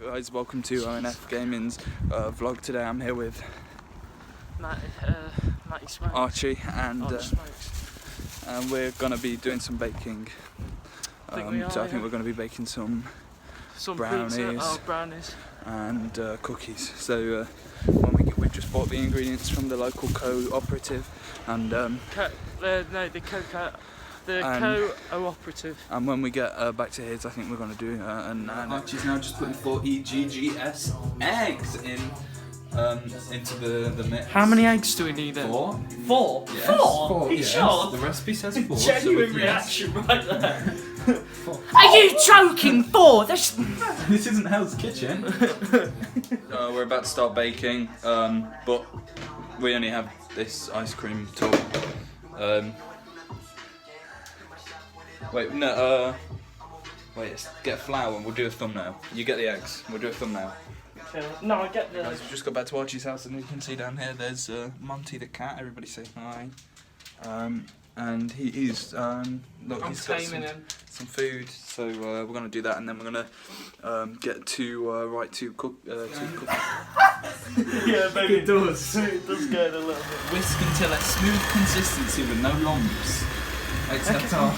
Guys, welcome to ONF Gaming's vlog. Today I'm here with Archie and we're going to be doing some baking. I think we're going to be baking some brownies and cookies. So we just bought the ingredients from the local cooperative and cooperative. And when we get back to his, I think we're going to do Archie's now just putting 4 EGGS eggs into the mix. How many eggs do we need then? 4. 4? Yes, 4? Yes. Sure? The recipe says 4. Genuine reaction right there. Are you joking? 4? This isn't Hell's Kitchen. We're about to start baking, but we only have this ice cream tub. Wait, get flour and we'll do a thumbnail. You get the eggs, we'll do a thumbnail. No, I get the... Guys, we just got back to Archie's house and you can see down here there's Monty the cat. Everybody say hi. And he's look, he's got some food, so we're going to do that, and then we're going to get to cook. Yeah, baby, it does. It does go in a little bit. Whisk until a smooth consistency with no lumps.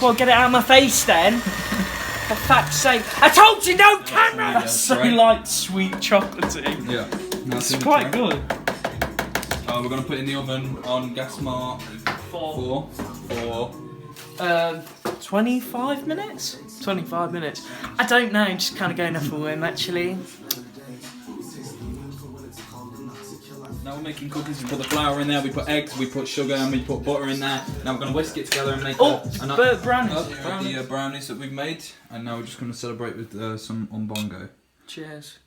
Well, get it out of my face then. For fuck's sake. I told you no camera! That's so like sweet chocolatey. Yeah. It's quite good. We're going to put it in the oven on gas mark 4 for 25 minutes? 25 minutes. I don't know, just kind of going off a whim actually. Now we're making cookies. We put the flour in there, we put eggs, we put sugar, and we put butter in there. Now we're going to whisk it together and make brownies. Brownies that we've made. And now we're just going to celebrate with some umbongo. Cheers.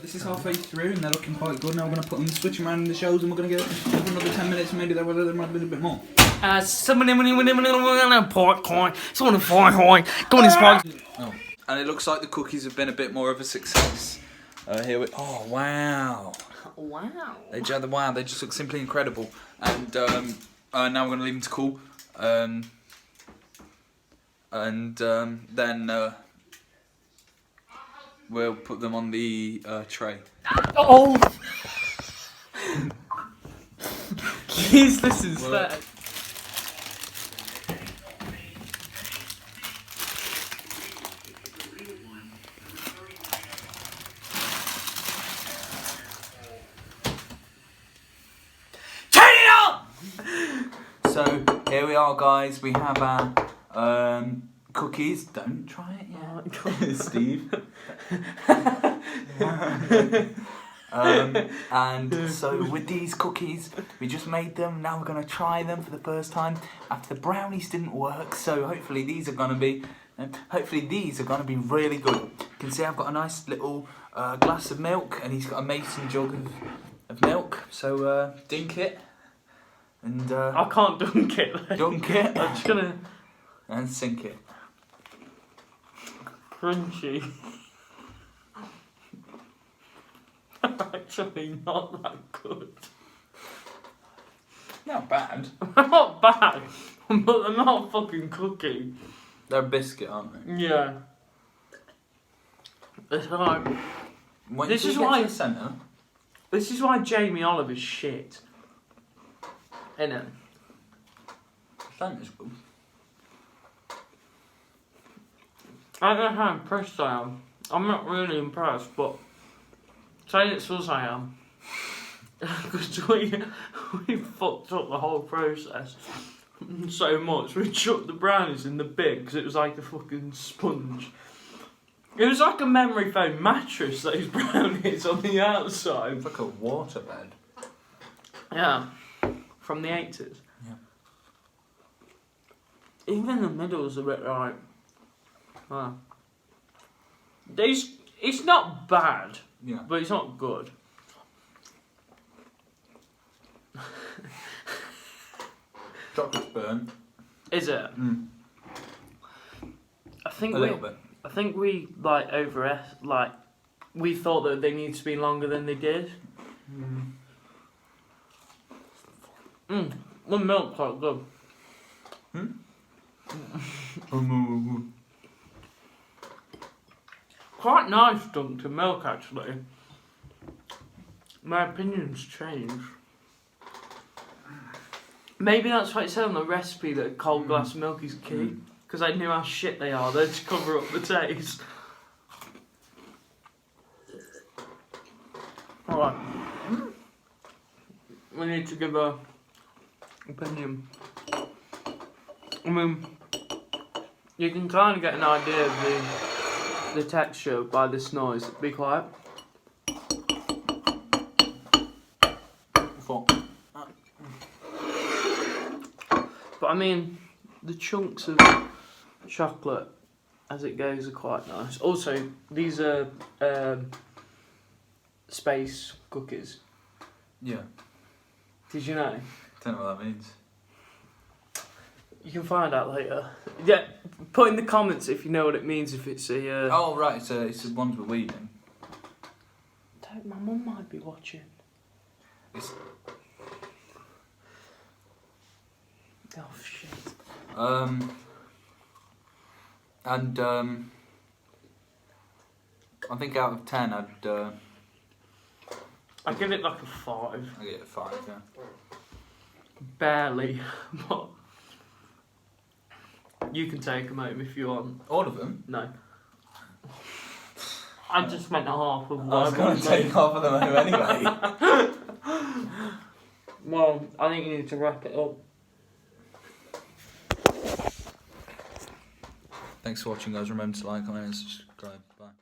This is halfway through and they're looking quite good. Now we're going to put them, switch them around in the shells, and we're going to get for another 10 minutes. Maybe there might have been a bit more. And it looks like the cookies have been a bit more of a success. Here we. Oh wow! Wow! They just look simply incredible. And now we're going to leave them to cool. Then we'll put them on the tray. Oh! Use this instead. So here we are, guys. We have our cookies. Don't try it yet, Steve. And so with these cookies, we just made them. Now we're gonna try them for the first time after the brownies didn't work. So hopefully these are gonna be really good. You can see I've got a nice little glass of milk, and he's got a mason jug of milk. So dink it. And I can't dunk it. Dunk it. I'm just gonna and sink it. Crunchy. Actually, not that good. Not bad. Not bad, but they're not a fucking cookie. They're a biscuit, aren't they? Yeah. It's like. This is why the centre. This is why Jamie Oliver's shit. Innit? Centre's good. I don't know how impressed I am. I'm not really impressed, but say it's us I am. Because we fucked up the whole process so much. We chucked the brownies in the bin because it was like a fucking sponge. It was like a memory foam mattress, those brownies on the outside. It's like a waterbed. Yeah. From the 80s. Yeah. Even the middle's a bit like... It's not bad, yeah, but it's not good. Chocolate's burnt. Is it? Mm. I think a little bit. I think we we thought that they needed to be longer than they did. The milk's quite good. Quite nice dunked in milk, actually. My opinion's changed. Maybe that's what it said on the recipe, that a cold glass of milk is key. Because I knew how shit they are, they'd cover up the taste. Alright. We need to give a opinion. I mean, you can kind of get an idea of the texture by this noise. Be quiet. But I mean, the chunks of chocolate as it goes are quite nice. Also, these are space cookies. Yeah. Did you know? Don't know what that means. You can find out later. Yeah, put in the comments if you know what it means. If it's a. Oh right, it's the ones we're weeding. My mum might be watching. It's. Oh shit. And I think out of 10, I'd give it like a 5. I give it a 5. Yeah. Barely, but you can take them home if you want. All of them? No. I just meant half of one. I was going to take half of them home anyway. Well, I think you need to wrap it up. Thanks for watching, guys. Remember to like, comment and subscribe.